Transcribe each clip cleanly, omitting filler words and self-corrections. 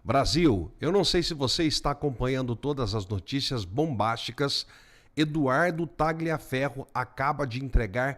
Brasil, eu não sei se você está acompanhando todas as notícias bombásticas. Eduardo Tagliaferro acaba de entregar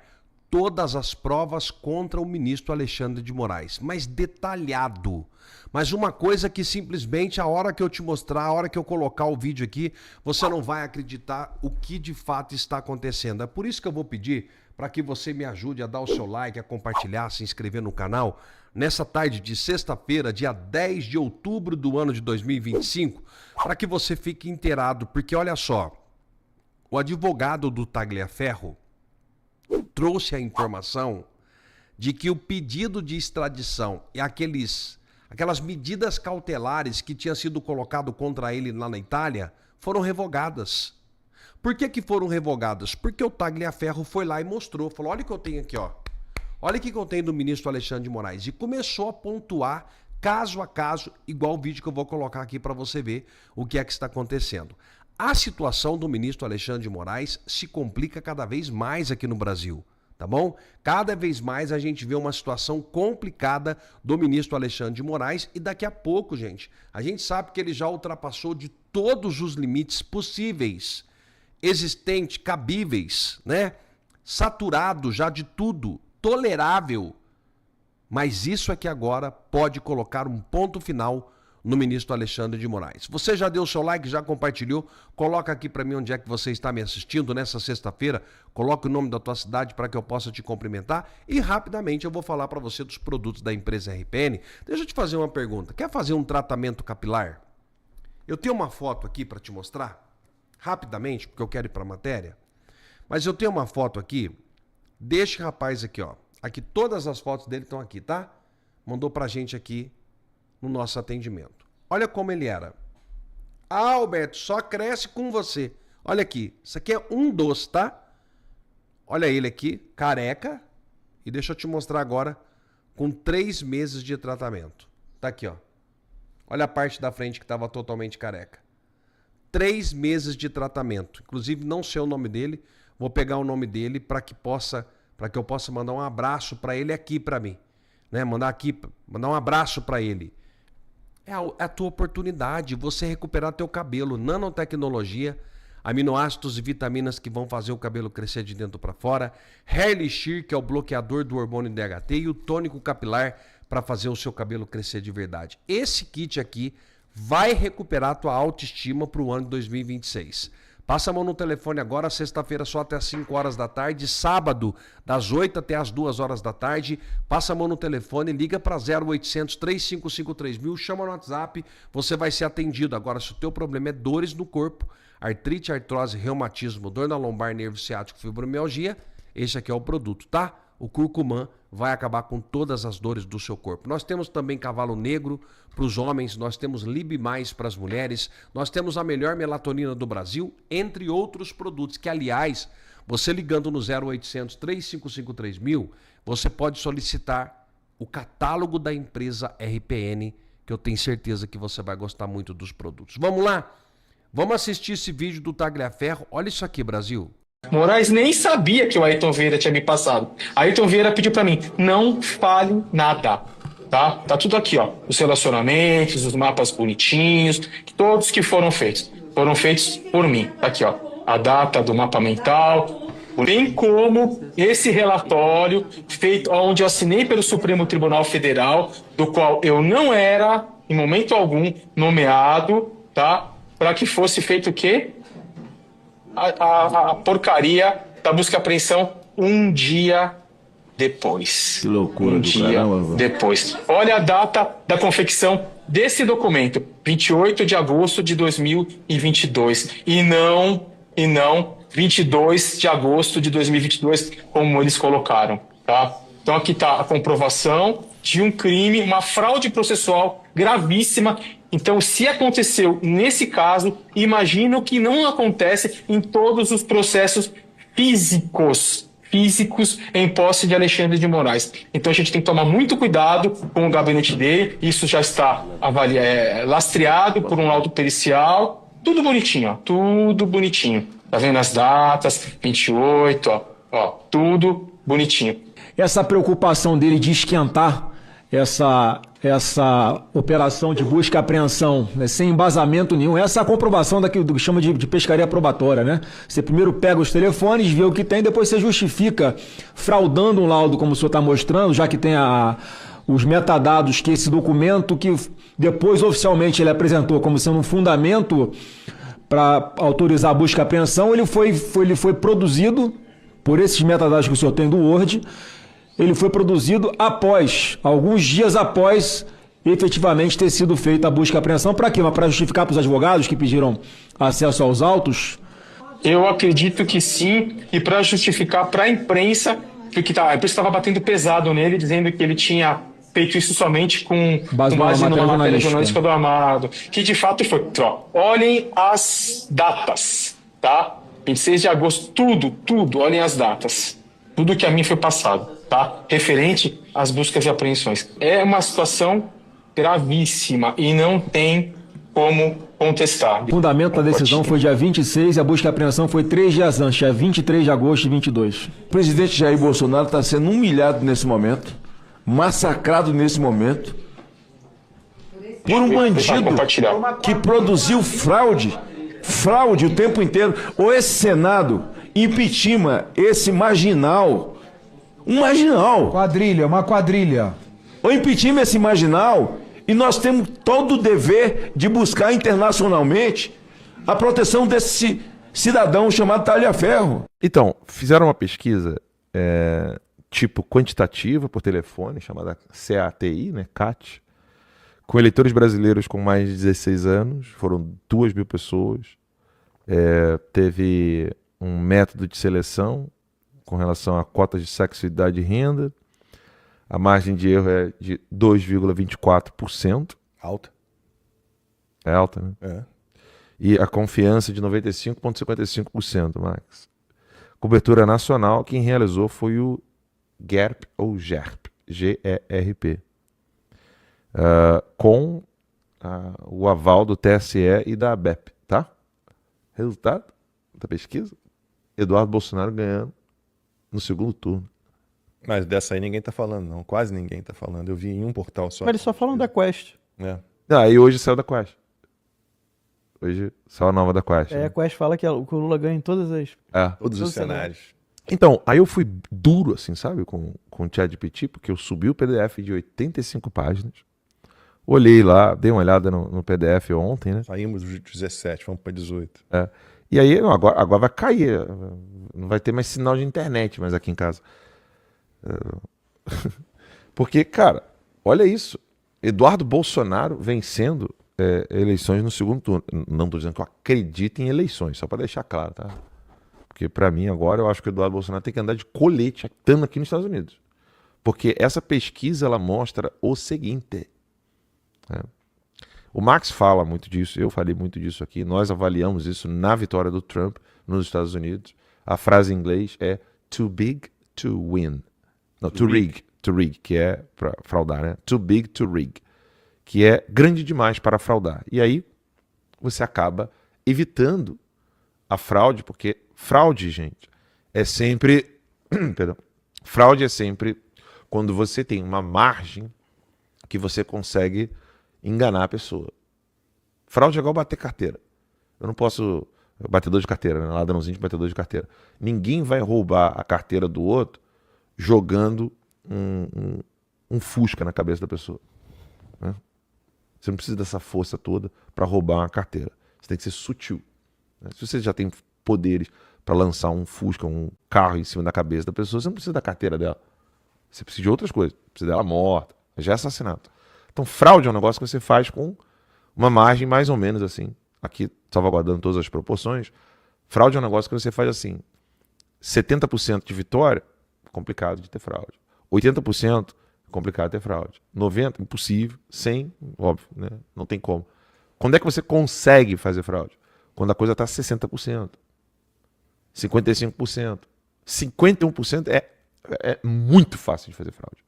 todas as provas contra o ministro Alexandre de Moraes, mas detalhado. Mas uma coisa que simplesmente a hora que eu te mostrar, a hora que eu colocar o vídeo aqui, você não vai acreditar o que de fato está acontecendo. É por isso que eu vou pedir para que você me ajude a dar o seu like, a compartilhar, a se inscrever no canal. Nessa tarde de sexta-feira, dia 10 de outubro do ano de 2025, para que você fique inteirado, porque olha só, o advogado do Tagliaferro trouxe a informação de que o pedido de extradição e aquelas medidas cautelares que tinham sido colocado contra ele lá na Itália foram revogadas. Por que que foram revogadas? Porque o Tagliaferro foi lá e mostrou, falou, olha o que eu tenho aqui, ó. Olha o que eu tenho do ministro Alexandre de Moraes. E começou a pontuar caso a caso, igual o vídeo que eu vou colocar aqui para você ver o que é que está acontecendo. A situação do ministro Alexandre de Moraes se complica cada vez mais aqui no Brasil, tá bom? Cada vez mais a gente vê uma situação complicada do ministro Alexandre de Moraes e daqui a pouco, gente, a gente sabe que ele já ultrapassou de todos os limites possíveis, existentes, cabíveis, né? Saturado já de tudo, tolerável. Mas isso é que agora pode colocar um ponto final no ministro Alexandre de Moraes. Você já deu o seu like, já compartilhou? Coloca aqui para mim onde é que você está me assistindo nessa sexta-feira. Coloca o nome da tua cidade para que eu possa te cumprimentar. E rapidamente eu vou falar para você dos produtos da empresa RPN. Deixa eu te fazer uma pergunta. Quer fazer um tratamento capilar? Eu tenho uma foto aqui para te mostrar. Rapidamente, porque eu quero ir para a matéria. Mas eu tenho uma foto aqui deste rapaz aqui, ó. Aqui todas as fotos dele estão aqui, tá? Mandou pra gente aqui no nosso atendimento. Olha como ele era. Ah, Alberto, só cresce com você. Olha aqui, isso aqui é um doce, tá? Olha ele aqui, careca. E deixa eu te mostrar agora com 3 meses de tratamento. Tá aqui, ó. Olha a parte da frente que estava totalmente careca. 3 meses de tratamento. Inclusive, não sei o nome dele. Vou pegar o nome dele para que eu possa mandar um abraço para ele aqui para mim, né? Mandar um abraço para ele. É a tua oportunidade, você recuperar teu cabelo, nanotecnologia, aminoácidos e vitaminas que vão fazer o cabelo crescer de dentro para fora, Hair Elixir, que é o bloqueador do hormônio DHT, e o tônico capilar para fazer o seu cabelo crescer de verdade. Esse kit aqui vai recuperar a tua autoestima para o ano de 2026. Passa a mão no telefone agora, sexta-feira só até as 5 horas da tarde, sábado das 8 até as 2 horas da tarde. Passa a mão no telefone, liga para 0800 355 3000, chama no WhatsApp, você vai ser atendido. Agora, se o teu problema é dores no corpo, artrite, artrose, reumatismo, dor na lombar, nervo ciático, fibromialgia, esse aqui é o produto, tá? O Curcumã vai acabar com todas as dores do seu corpo. Nós temos também cavalo negro para os homens, nós temos Lib Mais para as mulheres, nós temos a melhor melatonina do Brasil, entre outros produtos que, aliás, você ligando no 0800 355 3000, você pode solicitar o catálogo da empresa RPN, que eu tenho certeza que você vai gostar muito dos produtos. Vamos lá? Vamos assistir esse vídeo do Tagliaferro. Olha isso aqui, Brasil. Moraes nem sabia que o Ayrton Vieira tinha me passado. Ayrton Vieira pediu pra mim, não fale nada, tá? Tá tudo aqui, ó. Os relacionamentos, os mapas bonitinhos, todos que foram feitos por mim. Tá aqui, ó. A data do mapa mental, bem como esse relatório feito onde eu assinei pelo Supremo Tribunal Federal, do qual eu não era, em momento algum, nomeado, tá? Para que fosse feito o quê? A porcaria da busca e apreensão um dia depois. Que loucura do caramba. Depois. Olha a data da confecção desse documento, 28 de agosto de 2022. E não 22 de agosto de 2022, como eles colocaram, tá? Então aqui está a comprovação de um crime, uma fraude processual gravíssima. Então, se aconteceu nesse caso, imagino que não acontece em todos os processos físicos em posse de Alexandre de Moraes. Então, a gente tem que tomar muito cuidado com o gabinete dele. Isso já está lastreado por um laudo pericial. Tudo bonitinho, ó. Tudo bonitinho. Tá vendo as datas? 28, ó. Tudo bonitinho. Essa preocupação dele de esquentar essa operação de busca e apreensão, né, sem embasamento nenhum. Essa é a comprovação do que chama de pescaria probatória, né? Você primeiro pega os telefones, vê o que tem, depois você justifica fraudando um laudo, como o senhor está mostrando, já que tem os metadados que esse documento, que depois oficialmente ele apresentou como sendo um fundamento para autorizar a busca e apreensão, ele foi produzido por esses metadados que o senhor tem do Word. Ele foi produzido alguns dias após efetivamente ter sido feita a busca e apreensão. Para quê? Para justificar para os advogados que pediram acesso aos autos? Eu acredito que sim, e para justificar para a imprensa, porque a imprensa estava batendo pesado nele, dizendo que ele tinha feito isso somente com base numa matéria jornalística do Amado, que de fato foi. Olhem as datas, tá? 26 de agosto, tudo, olhem as datas. Tudo que a mim foi passado, tá? Referente às buscas e apreensões. É uma situação gravíssima e não tem como contestar. O fundamento da decisão foi dia 26 e a busca e apreensão foi 3 dias antes, dia 23 de agosto de 22. O presidente Jair Bolsonaro está sendo humilhado nesse momento, massacrado nesse momento, por um bandido que produziu fraude o tempo inteiro. Ou esse Senado impeachment esse marginal, uma quadrilha. Ou impeachment esse marginal, e nós temos todo o dever de buscar internacionalmente a proteção desse cidadão chamado Talhaferro. Então, fizeram uma pesquisa tipo quantitativa por telefone, chamada CATI, né, CAT, com eleitores brasileiros com mais de 16 anos, foram 2.000 pessoas. Teve um método de seleção com relação a cotas de sexo, idade e renda. A margem de erro é de 2,24%. Alta. É alta, né? É. E a confiança de 95,55%, Max. Cobertura nacional, quem realizou foi o GERP, ou GERP, G-E-R-P. Com o aval do TSE e da ABEP, tá? Resultado da pesquisa? Eduardo Bolsonaro ganhando no segundo turno. Mas dessa aí ninguém tá falando, não. Quase ninguém tá falando. Eu vi em um portal só. Mas eles só falam da Quest. E hoje saiu da Quest. Hoje saiu a nova da Quest. A Quest fala que o Lula ganha em todas as... Todos os cenários. Então, aí eu fui duro, assim, sabe, com o ChatGPT, porque eu subi o PDF de 85 páginas. Olhei lá, dei uma olhada no PDF ontem, né? Saímos de 17, vamos para 18. E aí, agora vai cair. Não vai ter mais sinal de internet mais aqui em casa. Porque, cara, olha isso. Eduardo Bolsonaro vencendo eleições no segundo turno. Não estou dizendo que eu acredito em eleições, só para deixar claro, tá? Porque para mim agora eu acho que o Eduardo Bolsonaro tem que andar de colete estando aqui nos Estados Unidos. Porque essa pesquisa ela mostra o seguinte. O Max fala muito disso, eu falei muito disso aqui, nós avaliamos isso na vitória do Trump nos Estados Unidos. A frase em inglês é too big to win. Não, to rig, que é para fraudar, né? Too big to rig, que é grande demais para fraudar. E aí você acaba evitando a fraude, porque fraude, gente, é sempre... Perdão. Fraude é sempre quando você tem uma margem que você consegue enganar a pessoa. Fraude é igual bater carteira. Eu não posso... Batedor de carteira, né? Ladrãozinho de batedor de carteira. Ninguém vai roubar a carteira do outro jogando um fusca na cabeça da pessoa. Né? Você não precisa dessa força toda para roubar uma carteira. Você tem que ser sutil. Né? Se você já tem poderes para lançar um fusca, um carro em cima da cabeça da pessoa, você não precisa da carteira dela. Você precisa de outras coisas. Precisa dela morta. Já é assassinato. Então, fraude é um negócio que você faz com uma margem mais ou menos assim. Aqui, salvaguardando todas as proporções. Fraude é um negócio que você faz assim. 70% de vitória, complicado de ter fraude. 80%, complicado de ter fraude. 90%, impossível. 100%, óbvio, né? Não tem como. Quando é que você consegue fazer fraude? Quando a coisa está 60%. 55%. 51% é muito fácil de fazer fraude.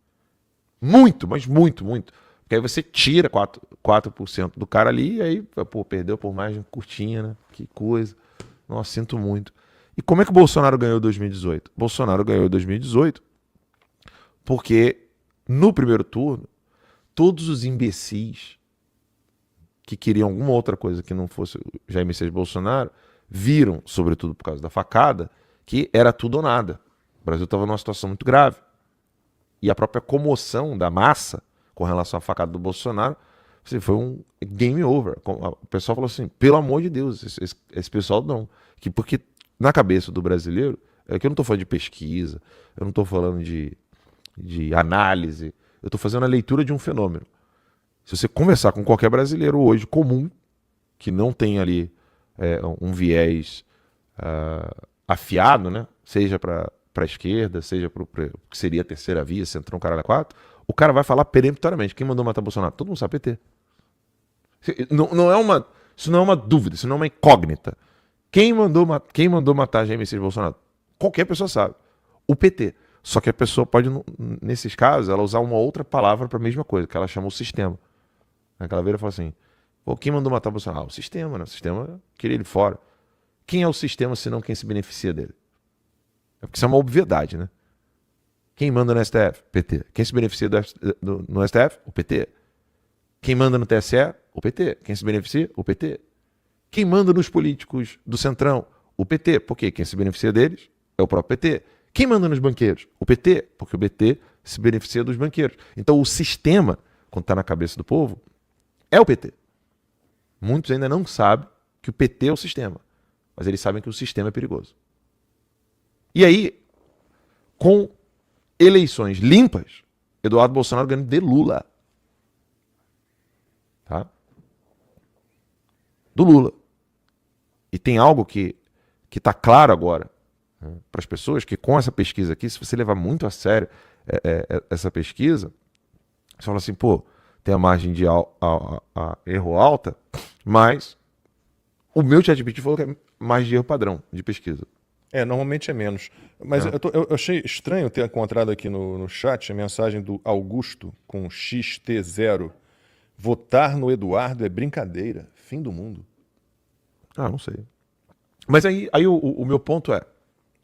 Muito, mas muito, muito. Porque aí você tira 4% do cara ali e aí, pô, perdeu por margem curtinha, né? Que coisa. Nossa, sinto muito. E como é que o Bolsonaro ganhou 2018? Bolsonaro ganhou 2018 porque no primeiro turno todos os imbecis que queriam alguma outra coisa que não fosse o Jair Messias Bolsonaro viram, sobretudo por causa da facada, que era tudo ou nada. O Brasil estava numa situação muito grave. E a própria comoção da massa com relação à facada do Bolsonaro assim, foi um game over. O pessoal falou assim, pelo amor de Deus, esse pessoal não. Porque na cabeça do brasileiro, é que eu não estou falando de pesquisa, eu não estou falando de análise, eu estou fazendo a leitura de um fenômeno. Se você conversar com qualquer brasileiro hoje comum, que não tem ali um viés afiado, né? Seja para a esquerda, seja para o que seria a terceira via, centrão, caralho, 4, o cara vai falar peremptoriamente. Quem mandou matar Bolsonaro? Todo mundo sabe PT. Isso não é uma dúvida, isso não é uma incógnita. Quem mandou matar Jair Messias Bolsonaro? Qualquer pessoa sabe. O PT. Só que a pessoa pode, nesses casos, ela usar uma outra palavra para a mesma coisa, que ela chama o sistema. Aquela vira e fala assim, pô, quem mandou matar Bolsonaro? O sistema, né? O sistema queria ele fora. Quem é o sistema, senão quem se beneficia dele? É porque isso é uma obviedade, né? Quem manda no STF? PT. Quem se beneficia no STF? O PT. Quem manda no TSE? O PT. Quem se beneficia? O PT. Quem manda nos políticos do Centrão? O PT. Por quê? Quem se beneficia deles é o próprio PT. Quem manda nos banqueiros? O PT. Porque o PT se beneficia dos banqueiros. Então o sistema, quando está na cabeça do povo, é o PT. Muitos ainda não sabem que o PT é o sistema. Mas eles sabem que o sistema é perigoso. E aí, com eleições limpas, Eduardo Bolsonaro ganha de Lula. Tá? Do Lula. E tem algo que está claro agora, né, para as pessoas, que com essa pesquisa aqui, se você levar muito a sério essa pesquisa, você fala assim, pô, tem a margem de erro alta, mas o meu ChatGPT falou que é margem de erro padrão de pesquisa. Normalmente é menos. Mas eu achei estranho ter encontrado aqui no chat a mensagem do Augusto com XT0. Votar no Eduardo é brincadeira. Fim do mundo. Não sei. Mas aí o meu ponto é,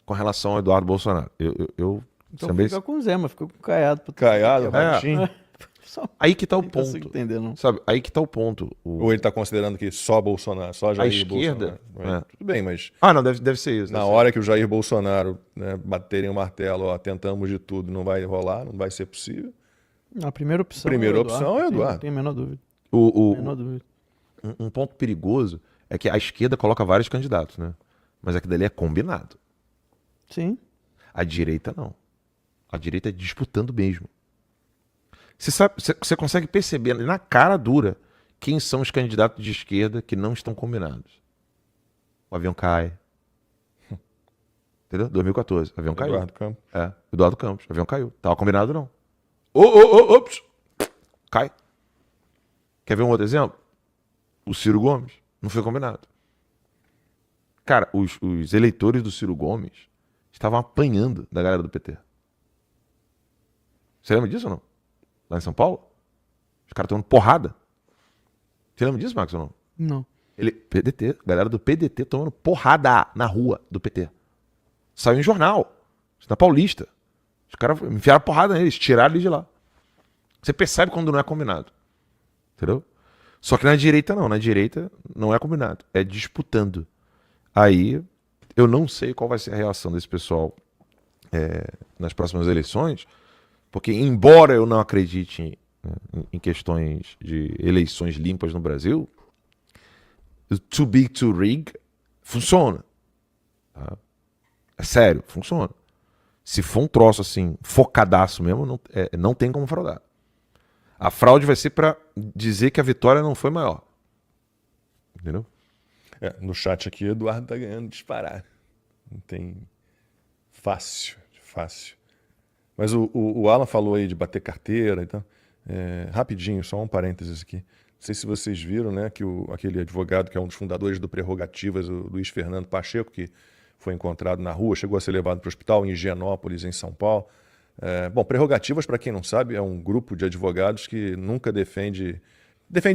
com relação ao Eduardo Bolsonaro, eu Então também... fica com o Zema, fica com o Caiado. Caiado, Ratinho. Aí que tá o Não consigo ponto. entender, não. Sabe? Aí que tá o ponto. Ou ele está considerando que só Bolsonaro, só Jair esquerda, Bolsonaro. Tudo bem, mas Não, deve ser isso. na hora que o Jair Bolsonaro, né, baterem o martelo, ó, tentamos de tudo, não vai rolar, não vai ser possível. A primeira opção Primeira é o opção é o Eduardo. Não tem a menor dúvida. Menor dúvida. Um ponto perigoso é que a esquerda coloca vários candidatos, né? Mas aquilo dali é combinado. Sim. A direita não. A direita é disputando mesmo. Você consegue perceber na cara dura quem são os candidatos de esquerda que não estão combinados. O avião cai. Entendeu? 2014, o avião caiu. Eduardo Campos. Eduardo Campos, o avião caiu. Tava combinado não. Ops! Cai. Quer ver um outro exemplo? O Ciro Gomes. Não foi combinado. Cara, os eleitores do Ciro Gomes estavam apanhando da galera do PT. Você lembra disso ou não? Lá em São Paulo? Os caras tomando porrada. Você lembra disso, Max, ou não? Não. PDT, galera do PDT tomando porrada na rua do PT. Saiu em jornal. Na Paulista. Os caras enfiaram porrada neles, tiraram eles de lá. Você percebe quando não é combinado. Entendeu? Só que na direita não. Na direita não é combinado. É disputando. Aí eu não sei qual vai ser a reação desse pessoal nas próximas eleições. Porque, embora eu não acredite em questões de eleições limpas no Brasil, o too big to rig funciona. Tá? É sério, funciona. Se for um troço assim, focadaço mesmo, não tem como fraudar. A fraude vai ser para dizer que a vitória não foi maior. Entendeu? No chat aqui, o Eduardo tá ganhando disparar. Não tem... Fácil. Mas o Alan falou aí de bater carteira e tal. Rapidinho, só um parênteses aqui. Não sei se vocês viram, né, que aquele advogado que é um dos fundadores do Prerrogativas, o Luiz Fernando Pacheco, que foi encontrado na rua, chegou a ser levado para o hospital em Higienópolis, em São Paulo. Prerrogativas, para quem não sabe, é um grupo de advogados que nunca defende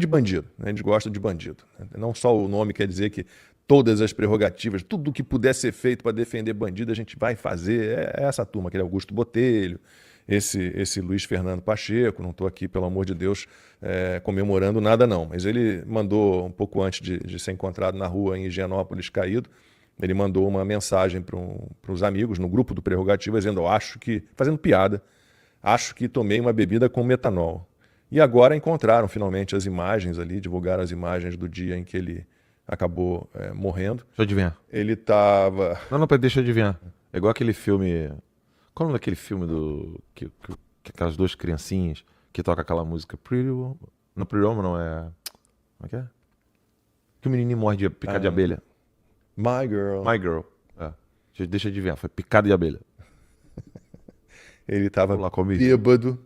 bandido, né? A gente gosta de bandido. Né? Não só o nome quer dizer que todas as prerrogativas, tudo que puder ser feito para defender bandido, a gente vai fazer. É essa turma, aquele Augusto Botelho, esse Luiz Fernando Pacheco, não estou aqui, pelo amor de Deus, comemorando nada não, mas ele mandou, um pouco antes de ser encontrado na rua em Higienópolis caído, ele mandou uma mensagem para os amigos no grupo do Prerrogativa, dizendo, fazendo piada, acho que tomei uma bebida com metanol. E agora encontraram finalmente as imagens ali, divulgaram as imagens do dia em que ele acabou morrendo. Deixa eu adivinhar. Ele estava... Não, deixa eu adivinhar. É igual aquele filme... Qual é o nome daquele filme que aquelas duas criancinhas que tocam aquela música Pretty Woman? Não, Pretty Woman não, é... Como é que é? Que o menininho morre de picada de abelha. My Girl. My Girl. Deixa eu adivinhar, foi picada de abelha. Ele estava bêbado.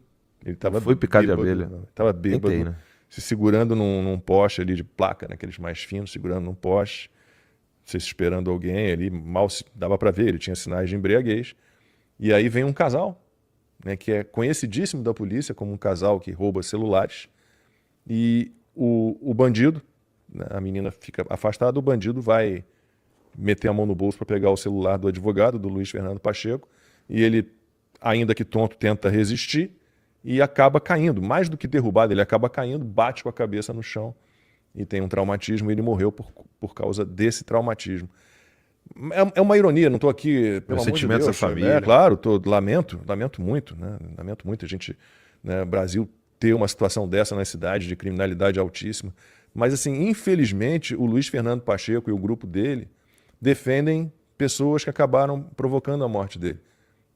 Foi picada de abelha. Estava bêbado. Tentei, né? Se segurando num poste ali de placa, né, aqueles mais finos, segurando num poste, se esperando alguém ali, mal dava para ver, ele tinha sinais de embriaguez. E aí vem um casal, né, que é conhecidíssimo da polícia como um casal que rouba celulares, e o bandido, né, a menina fica afastada, o bandido vai meter a mão no bolso para pegar o celular do advogado, do Luiz Fernando Pacheco, e ele, ainda que tonto, tenta resistir, e acaba caindo, mais do que derrubado, ele acaba caindo, bate com a cabeça no chão e tem um traumatismo, e ele morreu por causa desse traumatismo. É uma ironia, não estou aqui, pelo amor de Deus, da família. Claro, lamento muito, né? Lamento muito a gente, né, Brasil, ter uma situação dessa na cidade, de criminalidade altíssima. Mas, assim, infelizmente, o Luiz Fernando Pacheco e o grupo dele defendem pessoas que acabaram provocando a morte dele,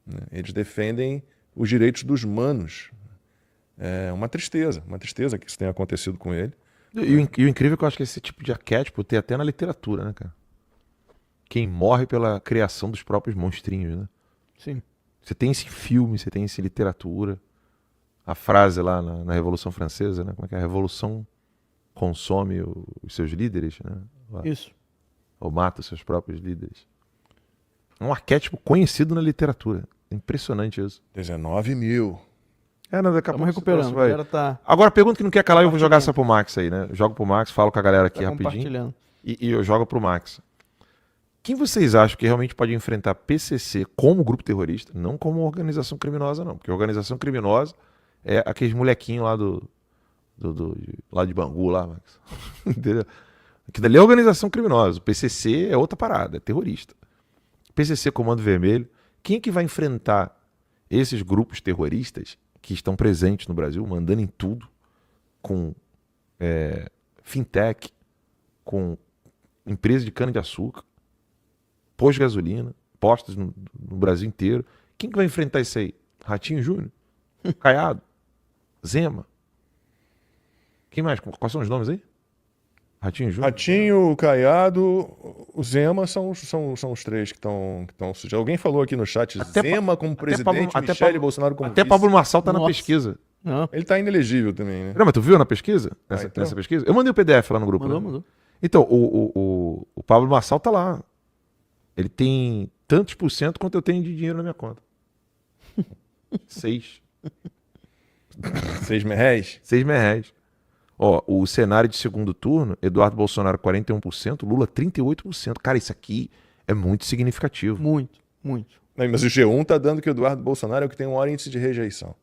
né? Eles defendem os direitos dos manos. É uma tristeza que isso tenha acontecido com ele. E o incrível é que eu acho que esse tipo de arquétipo tem até na literatura, né, cara? Quem morre pela criação dos próprios monstrinhos, né? Sim. Você tem isso em filme, você tem isso em literatura. A frase lá na Revolução Francesa, né? Como é que é? A revolução consome os seus líderes, né? Isso. Ou mata os seus próprios líderes. É um arquétipo conhecido na literatura. É impressionante isso. 19 mil. Estamos recuperando. Vai. Agora, a pergunta que não quer calar, eu vou jogar essa pro Max aí, né? Eu jogo pro Max, falo com a galera aqui rapidinho. E eu jogo pro Max. Quem vocês acham que realmente pode enfrentar PCC como grupo terrorista, não como organização criminosa, não? Porque organização criminosa é aqueles molequinhos lá lá de Bangu, lá, Max. Entendeu? Aquilo dali é organização criminosa. O PCC é outra parada, é terrorista. PCC, Comando Vermelho. Quem é que vai enfrentar esses grupos terroristas que estão presentes no Brasil, mandando em tudo, com fintech, com empresa de cana-de-açúcar, posto de gasolina, postos no Brasil inteiro? Quem que vai enfrentar isso aí? Ratinho Júnior? Caiado? Zema? Quem mais? Quais são os nomes aí? Ratinho Júnior? Ratinho, Caiado, o Zema são os três que estão sujeitos. Alguém falou aqui no chat, Zema como presidente, Michele Bolsonaro como vice. Até Pablo Marçal tá na pesquisa. Não. Ele tá inelegível também, né? Não, mas tu viu na pesquisa? Nessa pesquisa? Eu mandei o PDF lá no grupo. Mandou. Então, o Pablo Marçal tá lá. Ele tem tantos % quanto eu tenho de dinheiro na minha conta. 6. 6 merréis? 6 merréis. Ó, o cenário de segundo turno, Eduardo Bolsonaro 41%, Lula 38%. Cara, isso aqui é muito significativo. Muito. Mas o G1 tá dando que o Eduardo Bolsonaro é o que tem um maior índice de rejeição.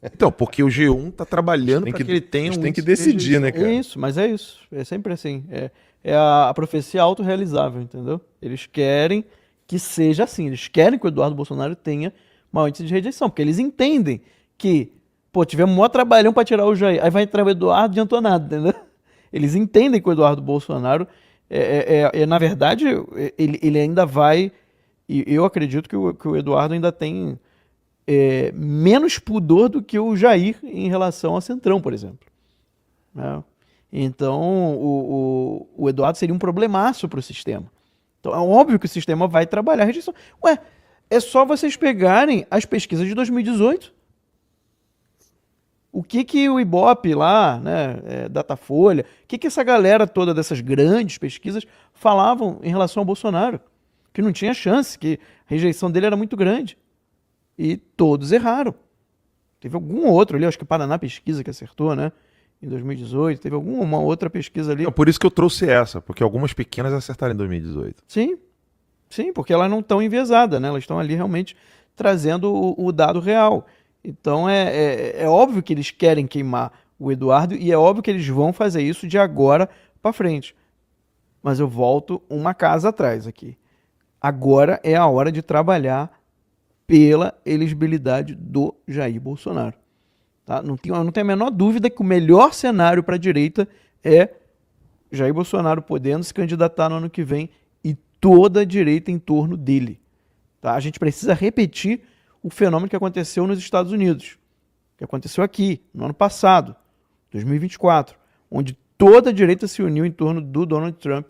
Então, porque o G1 tá trabalhando para que ele tenha um tem que decidir, né, cara? Isso, mas é isso. É sempre assim. É a profecia autorrealizável, entendeu? Eles querem que seja assim. Eles querem que o Eduardo Bolsonaro tenha maior índice de rejeição, porque eles entendem que, tivemos um maior trabalhão para tirar o Jair, aí vai entrar o Eduardo, não adiantou nada, entendeu? Eles entendem que o Eduardo Bolsonaro, na verdade, ele ainda vai, e eu acredito que o Eduardo ainda tem menos pudor do que o Jair em relação ao Centrão, por exemplo. Né? Então, o Eduardo seria um problemaço para o sistema. Então, é óbvio que o sistema vai trabalhar a rejeição. É só vocês pegarem as pesquisas de 2018. O que o Ibope lá, né, Datafolha, o que essa galera toda dessas grandes pesquisas falavam em relação ao Bolsonaro? Que não tinha chance, que a rejeição dele era muito grande. E todos erraram. Teve algum outro ali, acho que Paraná Pesquisa que acertou, né? Em 2018, teve alguma outra pesquisa ali. Por isso que eu trouxe essa, porque algumas pequenas acertaram em 2018. Sim, porque elas não estão enviesadas, né? Elas estão ali realmente trazendo o dado real. Então é óbvio que eles querem queimar o Eduardo e é óbvio que eles vão fazer isso de agora para frente. Mas eu volto uma casa atrás aqui. Agora é a hora de trabalhar pela elegibilidade do Jair Bolsonaro. Tá? Não tenho a menor dúvida que o melhor cenário para a direita é Jair Bolsonaro podendo se candidatar no ano que vem e toda a direita em torno dele. Tá? A gente precisa repetir o fenômeno que aconteceu nos Estados Unidos, que aconteceu aqui, no ano passado, 2024, onde toda a direita se uniu em torno do Donald Trump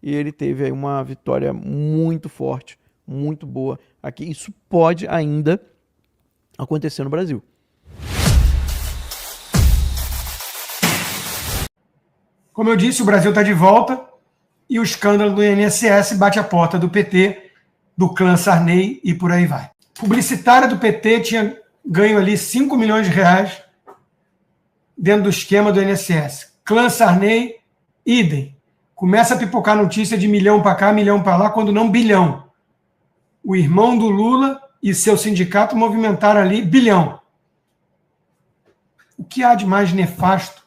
e ele teve aí uma vitória muito forte, muito boa aqui. Isso pode ainda acontecer no Brasil. Como eu disse, o Brasil está de volta e o escândalo do INSS bate a porta do PT, do clã Sarney e por aí vai. Publicitária do PT tinha ganho ali 5 milhões de reais dentro do esquema do INSS. Clã Sarney, idem. Começa a pipocar notícia de milhão para cá, milhão para lá, quando não bilhão. O irmão do Lula e seu sindicato movimentaram ali bilhão. O que há de mais nefasto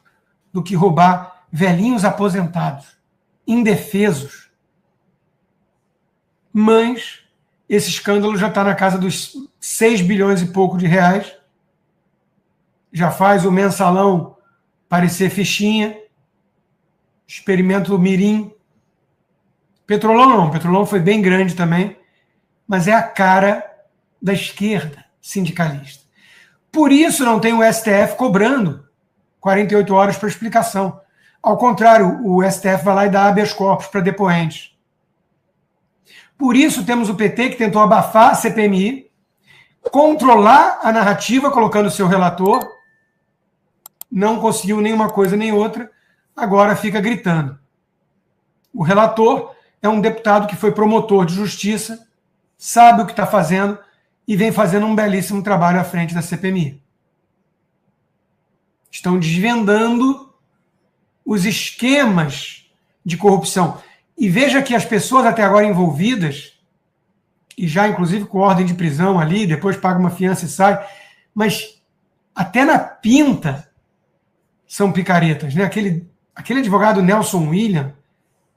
do que roubar velhinhos aposentados, indefesos? Mas esse escândalo já está na casa dos 6 bilhões e pouco de reais. Já faz o mensalão parecer fichinha. Experimento mirim. Petrolão não, Petrolão foi bem grande também, mas é a cara da esquerda sindicalista. Por isso não tem o STF cobrando 48 horas para explicação. Ao contrário, o STF vai lá e dá habeas corpus para depoentes. Por isso temos o PT que tentou abafar a CPMI, controlar a narrativa colocando o seu relator, não conseguiu nenhuma coisa nem outra, agora fica gritando. O relator é um deputado que foi promotor de justiça, sabe o que está fazendo e vem fazendo um belíssimo trabalho à frente da CPMI. Estão desvendando os esquemas de corrupção. E veja que as pessoas até agora envolvidas, e já inclusive com ordem de prisão ali, depois paga uma fiança e sai, mas até na pinta são picaretas, né? Aquele advogado Nelson William,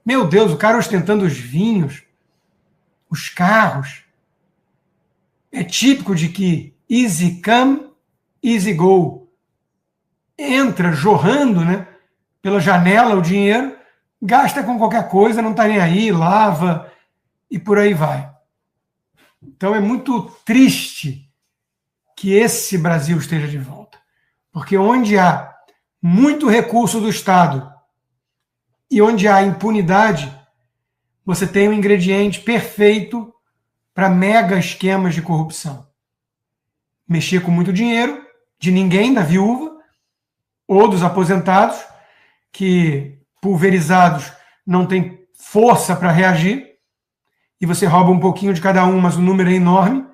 meu Deus, o cara ostentando os vinhos, os carros. É típico de que easy come, easy go. Entra jorrando, né, pela janela o dinheiro, gasta com qualquer coisa, não está nem aí, lava e por aí vai. Então é muito triste que esse Brasil esteja de volta. Porque onde há muito recurso do Estado e onde há impunidade, você tem um ingrediente perfeito para mega esquemas de corrupção. Mexer com muito dinheiro, de ninguém, da viúva, ou dos aposentados, que pulverizados não têm força para reagir, e você rouba um pouquinho de cada um, mas o número é enorme.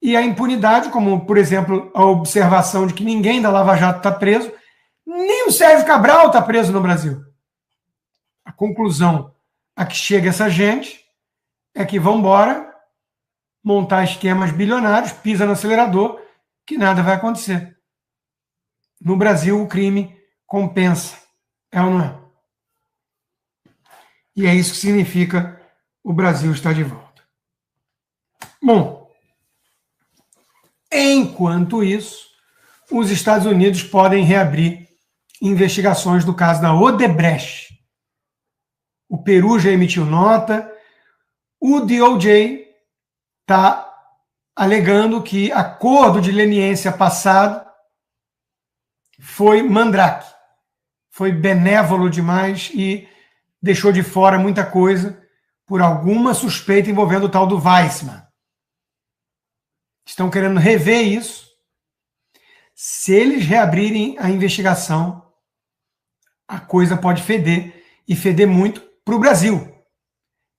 E a impunidade, como, por exemplo, a observação de que ninguém da Lava Jato está preso, nem o Sérgio Cabral está preso no Brasil. A conclusão a que chega essa gente é que vão embora montar esquemas bilionários, pisa no acelerador, que nada vai acontecer. No Brasil, o crime compensa. É ou não é? E é isso que significa o Brasil estar de volta. Bom, enquanto isso, os Estados Unidos podem reabrir investigações do caso da Odebrecht. O Peru já emitiu nota. O DOJ está alegando que acordo de leniência passado foi mandrake, foi benévolo demais e deixou de fora muita coisa por alguma suspeita envolvendo o tal do Weissmann. Estão querendo rever isso. Se eles reabrirem a investigação, a coisa pode feder, e feder muito para o Brasil.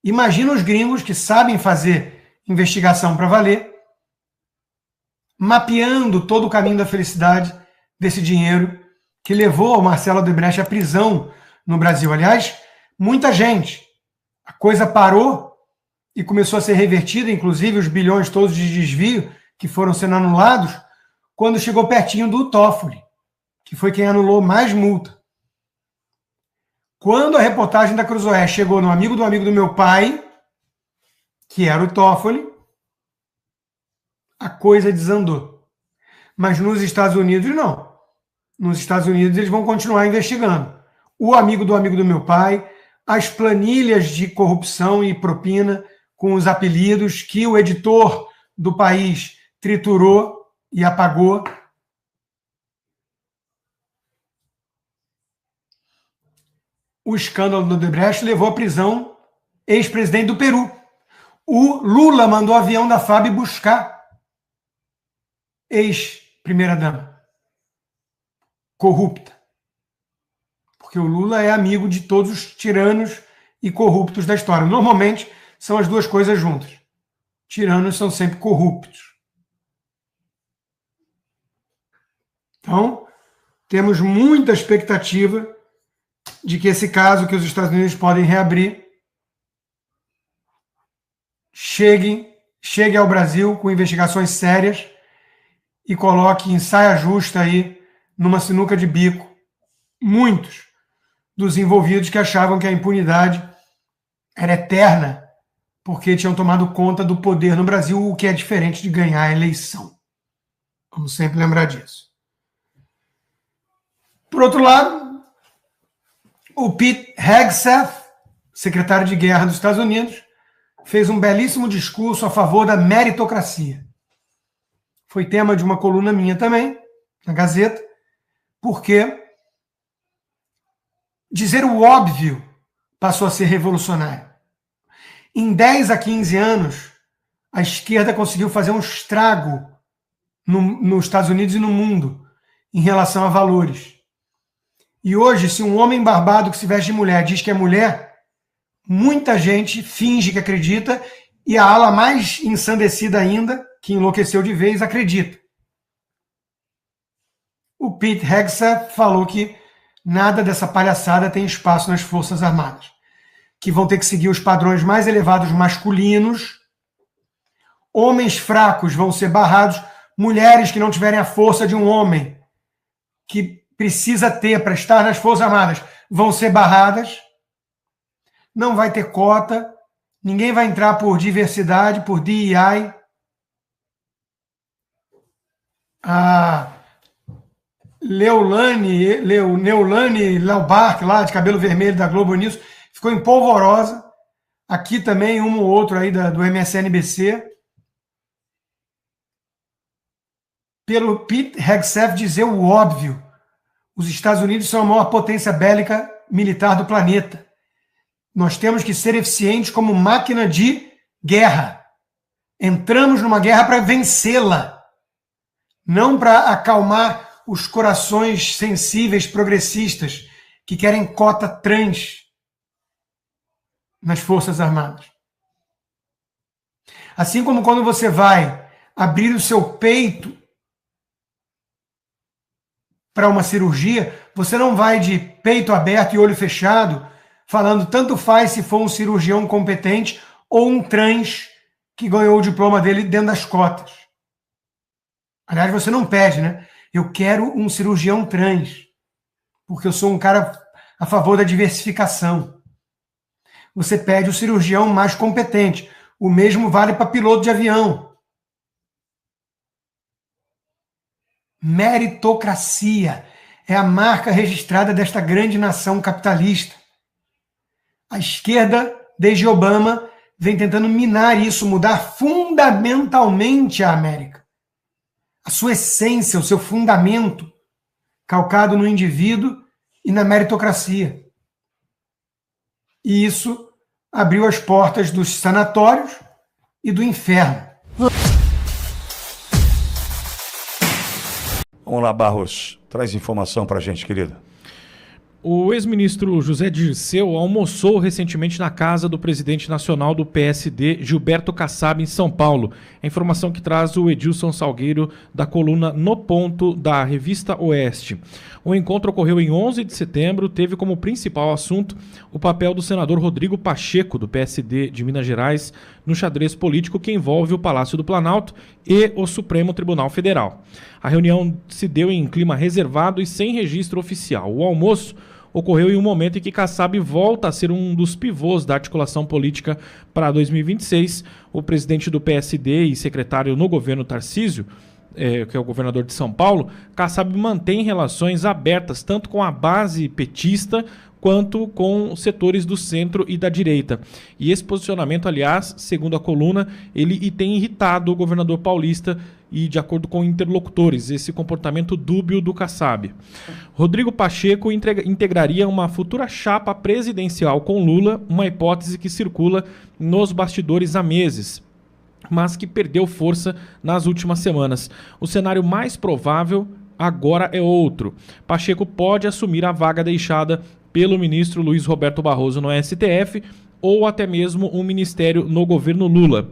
Imagina os gringos que sabem fazer investigação para valer, mapeando todo o caminho da felicidade desse dinheiro que levou o Marcelo Odebrecht à prisão no Brasil. Aliás, muita gente. A coisa parou e começou a ser revertida, inclusive os bilhões todos de desvio que foram sendo anulados, quando chegou pertinho do Toffoli, que foi quem anulou mais multa. Quando a reportagem da Cruzoé chegou no amigo do meu pai, que era o Toffoli, a coisa desandou. Mas nos Estados Unidos, não. Nos Estados Unidos, eles vão continuar investigando. O amigo do meu pai, as planilhas de corrupção e propina com os apelidos que o editor do país triturou e apagou. O escândalo do Odebrecht levou à prisão ex-presidente do Peru. O Lula mandou avião da FAB buscar ex-primeira-dama corrupta. Porque o Lula é amigo de todos os tiranos e corruptos da história. Normalmente são as duas coisas juntas. Tiranos são sempre corruptos. Então, temos muita expectativa de que esse caso que os Estados Unidos podem reabrir chegue ao Brasil com investigações sérias e coloque em saia justa aí numa sinuca de bico muitos dos envolvidos que achavam que a impunidade era eterna porque tinham tomado conta do poder no Brasil, o que é diferente de ganhar a eleição. Vamos sempre lembrar disso. Por outro lado, o Pete Hegseth, secretário de Guerra dos Estados Unidos, fez um belíssimo discurso a favor da meritocracia. Foi tema de uma coluna minha também, na Gazeta, porque dizer o óbvio passou a ser revolucionário. Em 10 a 15 anos, a esquerda conseguiu fazer um estrago nos Estados Unidos e no mundo em relação a valores. E hoje, se um homem barbado que se veste de mulher diz que é mulher, muita gente finge que acredita e a ala mais ensandecida ainda, que enlouqueceu de vez, acredita. O Pete Hegseth falou que nada dessa palhaçada tem espaço nas Forças Armadas, que vão ter que seguir os padrões mais elevados masculinos, homens fracos vão ser barrados, mulheres que não tiverem a força de um homem que precisa ter para estar nas Forças Armadas vão ser barradas, não vai ter cota, ninguém vai entrar por diversidade, por DEI. A Neulane Laubark, lá de cabelo vermelho da Globo News, ficou empolvorosa. Aqui também um ou outro aí do MSNBC. Pelo Pete Hegseth dizer o óbvio. Os Estados Unidos são a maior potência bélica militar do planeta. Nós temos que ser eficientes como máquina de guerra. Entramos numa guerra para vencê-la, não para acalmar os corações sensíveis progressistas que querem cota trans nas Forças Armadas. Assim como quando você vai abrir o seu peito para uma cirurgia, você não vai de peito aberto e olho fechado, falando tanto faz se for um cirurgião competente ou um trans que ganhou o diploma dele dentro das cotas. Aliás, você não pede, né? Eu quero um cirurgião trans, porque eu sou um cara a favor da diversificação. Você pede o cirurgião mais competente. O mesmo vale para piloto de avião. Meritocracia é a marca registrada desta grande nação capitalista. A esquerda, desde Obama, vem tentando minar isso, mudar fundamentalmente a América. A sua essência, o seu fundamento, calcado no indivíduo e na meritocracia. E isso abriu as portas dos sanatórios e do inferno. Vamos lá, Barros. Traz informação para a gente, querida. O ex-ministro José Dirceu almoçou recentemente na casa do presidente nacional do PSD, Gilberto Kassab, em São Paulo. A informação que traz o Edilson Salgueiro, da coluna No Ponto, da revista Oeste. O encontro ocorreu em 11 de setembro, teve como principal assunto o papel do senador Rodrigo Pacheco, do PSD de Minas Gerais, no xadrez político que envolve o Palácio do Planalto e o Supremo Tribunal Federal. A reunião se deu em clima reservado e sem registro oficial. O almoço ocorreu em um momento em que Kassab volta a ser um dos pivôs da articulação política para 2026. O presidente do PSD e secretário no governo Tarcísio, que é o governador de São Paulo, Kassab mantém relações abertas tanto com a base petista quanto com setores do centro e da direita. E esse posicionamento, aliás, segundo a coluna, ele tem irritado o governador paulista e, de acordo com interlocutores, esse comportamento dúbio do Kassab. Rodrigo Pacheco integraria uma futura chapa presidencial com Lula, uma hipótese que circula nos bastidores há meses, mas que perdeu força nas últimas semanas. O cenário mais provável agora é outro. Pacheco pode assumir a vaga deixada pelo ministro Luiz Roberto Barroso no STF ou até mesmo um ministério no governo Lula.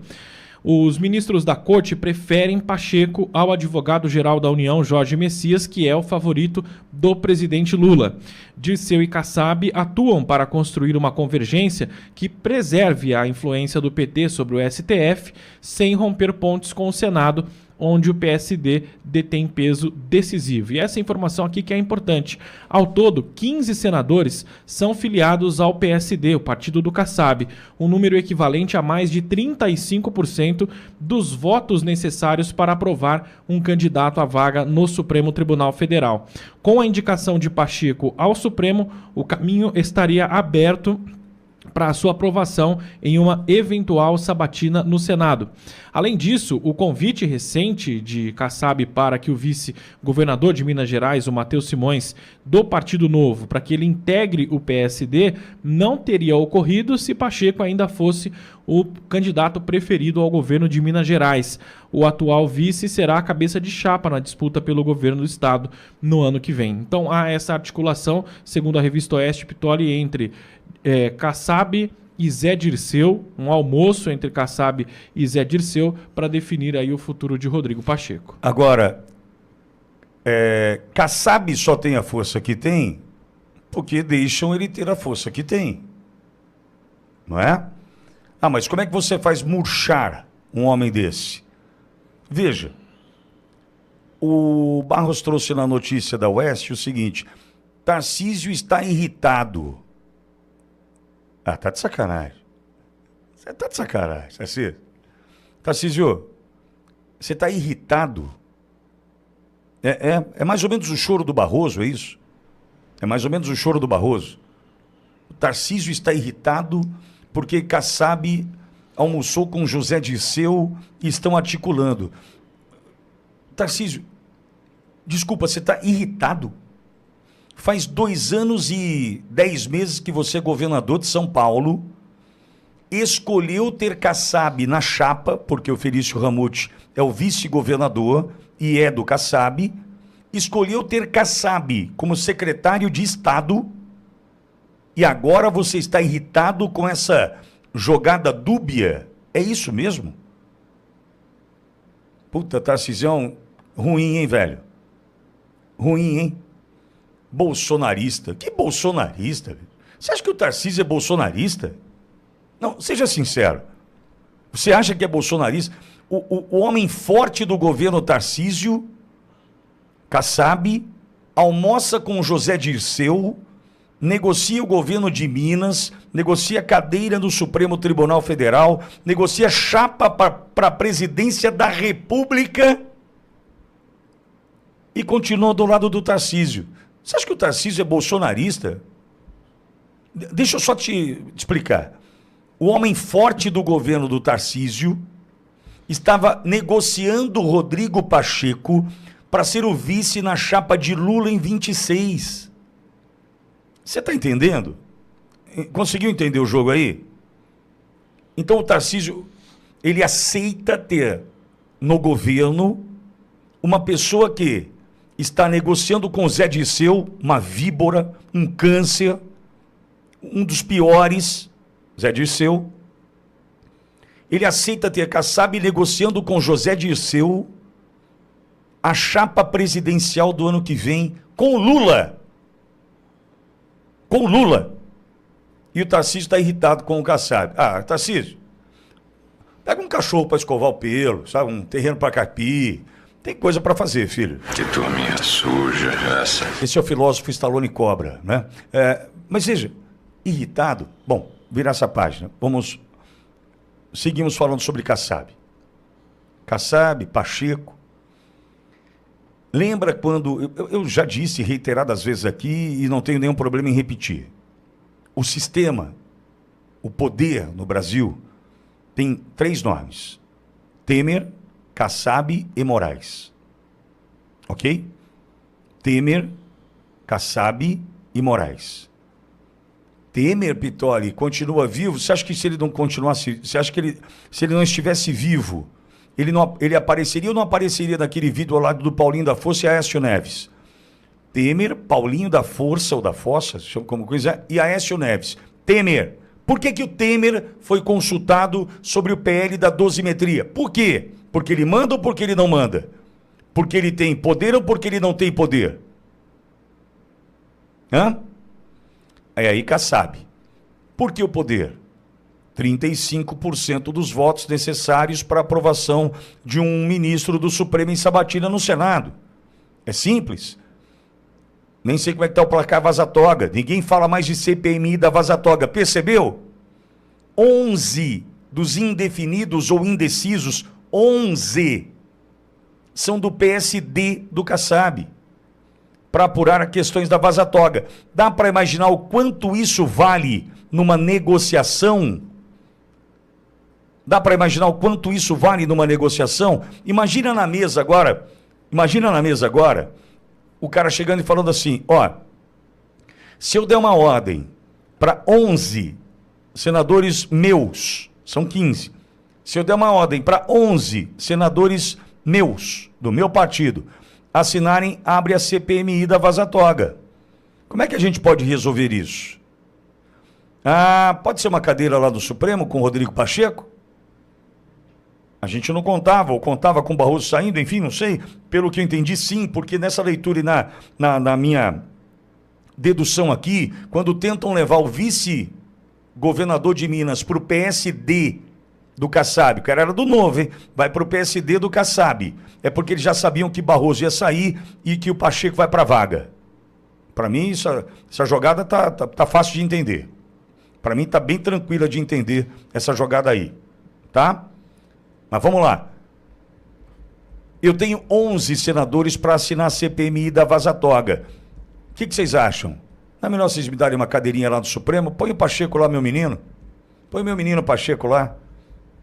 Os ministros da corte preferem Pacheco ao advogado-geral da União, Jorge Messias, que é o favorito do presidente Lula. Dirceu e Kassab atuam para construir uma convergência que preserve a influência do PT sobre o STF, sem romper pontes com o Senado, onde o PSD detém peso decisivo. E essa informação aqui que é importante. Ao todo, 15 senadores são filiados ao PSD, o partido do Kassab, um número equivalente a mais de 35% dos votos necessários para aprovar um candidato à vaga no Supremo Tribunal Federal. Com a indicação de Pacheco ao Supremo, o caminho estaria aberto para a sua aprovação em uma eventual sabatina no Senado. Além disso, o convite recente de Kassab para que o vice-governador de Minas Gerais, o Matheus Simões, do Partido Novo, para que ele integre o PSD, não teria ocorrido se Pacheco ainda fosse o candidato preferido ao governo de Minas Gerais. O atual vice será a cabeça de chapa na disputa pelo governo do estado no ano que vem. Então há essa articulação, segundo a revista Oeste Pitoli, entre Kassab e Zé Dirceu, um almoço entre Kassab e Zé Dirceu para definir aí o futuro de Rodrigo Pacheco. Agora, Kassab só tem a força que tem porque deixam ele ter a força que tem. Não é? Ah, mas como é que você faz murchar um homem desse? Veja, o Barros trouxe na notícia da Oeste o seguinte: Tarcísio está irritado. Ah, tá de sacanagem. Você tá de sacanagem, assim. Tarcísio, você tá irritado? É mais ou menos o choro do Barroso, é isso? É mais ou menos o choro do Barroso. O Tarcísio está irritado porque Kassab almoçou com José Dirceu e estão articulando. Tarcísio, desculpa, você está irritado? Faz 2 anos e 10 meses que você é governador de São Paulo, escolheu ter Kassab na chapa, porque o Felício Ramute é o vice-governador e é do Kassab, escolheu ter Kassab como secretário de Estado e agora você está irritado com essa jogada dúbia. É isso mesmo? Puta, Tarcísio, ruim, hein, velho? Ruim, hein? Bolsonarista. Que bolsonarista? Você acha que o Tarcísio é bolsonarista? Não, seja sincero. Você acha que é bolsonarista? O homem forte do governo Tarcísio, Kassab, almoça com José Dirceu, negocia o governo de Minas, negocia cadeira no Supremo Tribunal Federal, negocia chapa para a presidência da República e continua do lado do Tarcísio. Você acha que o Tarcísio é bolsonarista? Deixa eu só te explicar. O homem forte do governo do Tarcísio estava negociando Rodrigo Pacheco para ser o vice na chapa de Lula em 26. Você está entendendo? Conseguiu entender o jogo aí? Então o Tarcísio, ele aceita ter no governo uma pessoa que está negociando com o Zé Dirceu, uma víbora, um câncer, um dos piores, Zé Dirceu. Ele aceita ter Kassab negociando com José Dirceu a chapa presidencial do ano que vem com o Lula. Com o Lula. E o Tarcísio está irritado com o Kassab. Ah, Tarcísio, pega um cachorro para escovar o pelo, sabe? Um terreno para carpir. Tem coisa para fazer, filho. Que turminha suja essa. Esse é o filósofo Stallone Cobra, né? Mas veja, irritado. Bom, virar essa página. Seguimos falando sobre Kassab. Kassab, Pacheco. Lembra quando... Eu já disse reiteradas vezes aqui e não tenho nenhum problema em repetir. O sistema, o poder no Brasil, tem 3 nomes. Temer, Kassab e Moraes. Ok? Temer, Kassab e Moraes. Temer, Pitoli, continua vivo? Você acha que se ele não continuasse... Você acha que se ele não estivesse vivo, ele apareceria ou não apareceria naquele vídeo ao lado do Paulinho da Força e Aécio Neves? Temer, Paulinho da Força ou da Fossa, como coisa, e Aécio Neves. Temer. Por que o Temer foi consultado sobre o PL da dosimetria? Por quê? Porque ele manda ou porque ele não manda? Porque ele tem poder ou porque ele não tem poder? Aí Kassab. Por que o poder? 35% dos votos necessários para aprovação de um ministro do Supremo em sabatina no Senado. É simples. Nem sei como é que está o placar Vaza-Toga. Ninguém fala mais de CPMI da Vaza-Toga. Percebeu? 11 dos indefinidos ou indecisos, 11 são do PSD do Kassab, para apurar as questões da Vaza-Toga. Dá para imaginar o quanto isso vale numa negociação? Dá para imaginar o quanto isso vale numa negociação? Imagina na mesa agora, o cara chegando e falando assim, se eu der uma ordem para 11 senadores meus, são 15, se eu der uma ordem para 11 senadores meus, do meu partido, assinarem, abre a CPMI da Vaza-Toga. Como é que a gente pode resolver isso? Pode ser uma cadeira lá do Supremo com o Rodrigo Pacheco? A gente não contava, ou contava com o Barroso saindo, enfim, não sei. Pelo que eu entendi, sim, porque nessa leitura e na minha dedução aqui, quando tentam levar o vice-governador de Minas para o PSD do Kassab, o cara era do Novo, hein? Vai para o PSD do Kassab. É porque eles já sabiam que Barroso ia sair e que o Pacheco vai para a vaga. Para mim, essa jogada tá fácil de entender. Para mim, tá bem tranquila de entender essa jogada aí. Tá? Mas vamos lá. Eu tenho 11 senadores para assinar a CPMI da Vaza-Toga. O que vocês acham? Não é melhor vocês me darem uma cadeirinha lá do Supremo? Põe o Pacheco lá, meu menino. Põe o meu menino Pacheco lá.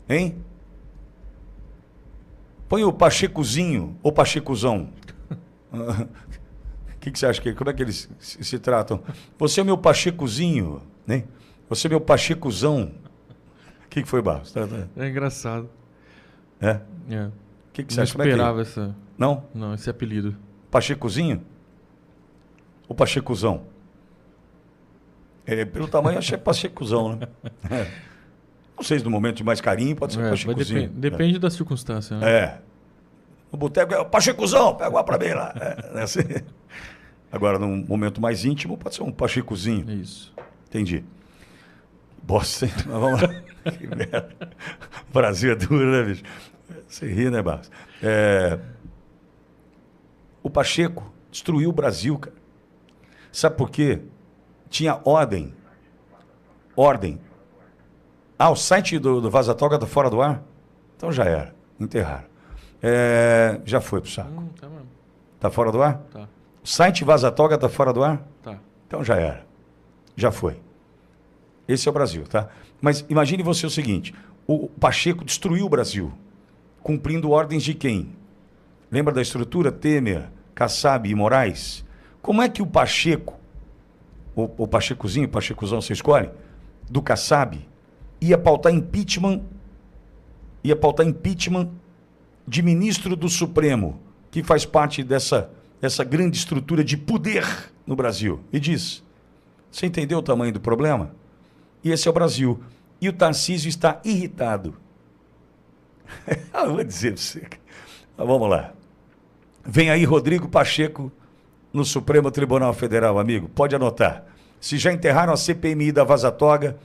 Hein? Põe o Pachecozinho ou Pachecozão. O que você acha? Como é que eles se tratam? Você é o meu Pachecozinho, né? Você é meu Pachecozão. O que foi, Barros? É engraçado. É? É. O que você acha? Não esperava essa... Não? Não, esse apelido. Pachecozinho? Ou Pachecozão? Pelo tamanho, acho que é Pachecozão, né? Não sei se no momento de mais carinho pode ser Pachecozinho. Depende da circunstância, né? No boteco é o Pachecozão, pega uma pra mim lá. Assim. Agora, num momento mais íntimo, pode ser um Pachecozinho. Isso. Entendi. Bosta, hein? Mas vamos lá. Que merda. O Brasil é duro, né, bicho? Você ri, né, Barros? O Pacheco destruiu o Brasil, cara. Sabe por quê? Tinha ordem. O site do Vaza-Toga tá fora do ar? Então já era. Enterraram. Já foi pro saco. Tá mesmo. Tá fora do ar? Tá. O site Vaza-Toga tá fora do ar? Tá. Então já era. Já foi. Esse é o Brasil, tá? Mas imagine você o seguinte, o Pacheco destruiu o Brasil, cumprindo ordens de quem? Lembra da estrutura? Temer, Kassab e Moraes? Como é que o Pacheco, o Pachecozinho, o Pachecozão, você escolhe, do Kassab, ia pautar impeachment de ministro do Supremo, que faz parte dessa essa grande estrutura de poder no Brasil. E diz, você entendeu o tamanho do problema? E esse é o Brasil. E o Tarcísio está irritado. Eu vou dizer para você. Mas vamos lá. Vem aí Rodrigo Pacheco no Supremo Tribunal Federal, amigo. Pode anotar. Se já enterraram a CPMI da Vaza Toga,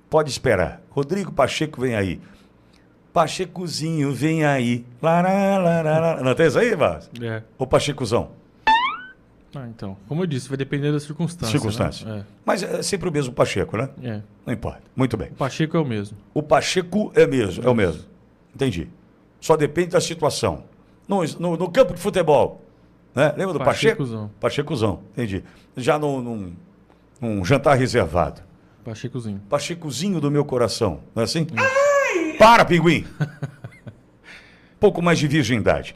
pode esperar. Rodrigo Pacheco vem aí. Pachecozinho vem aí. Lará, lará, lará. Não tem isso aí, Vaz? É. Ô Pachecozão. Ah, então. Como eu disse, vai depender das circunstâncias. Circunstância. Né? Mas é sempre o mesmo Pacheco, né? É. Não importa. Muito bem. O Pacheco é o mesmo. O Pacheco é mesmo, é o mesmo. Entendi. Só depende da situação. No campo de futebol, né? Lembra do Pacheco? Pachecozão, entendi. Já num jantar reservado. Pachecozinho. Pachecozinho do meu coração, não é assim? Ai! Para, pinguim! Pouco mais de virgindade.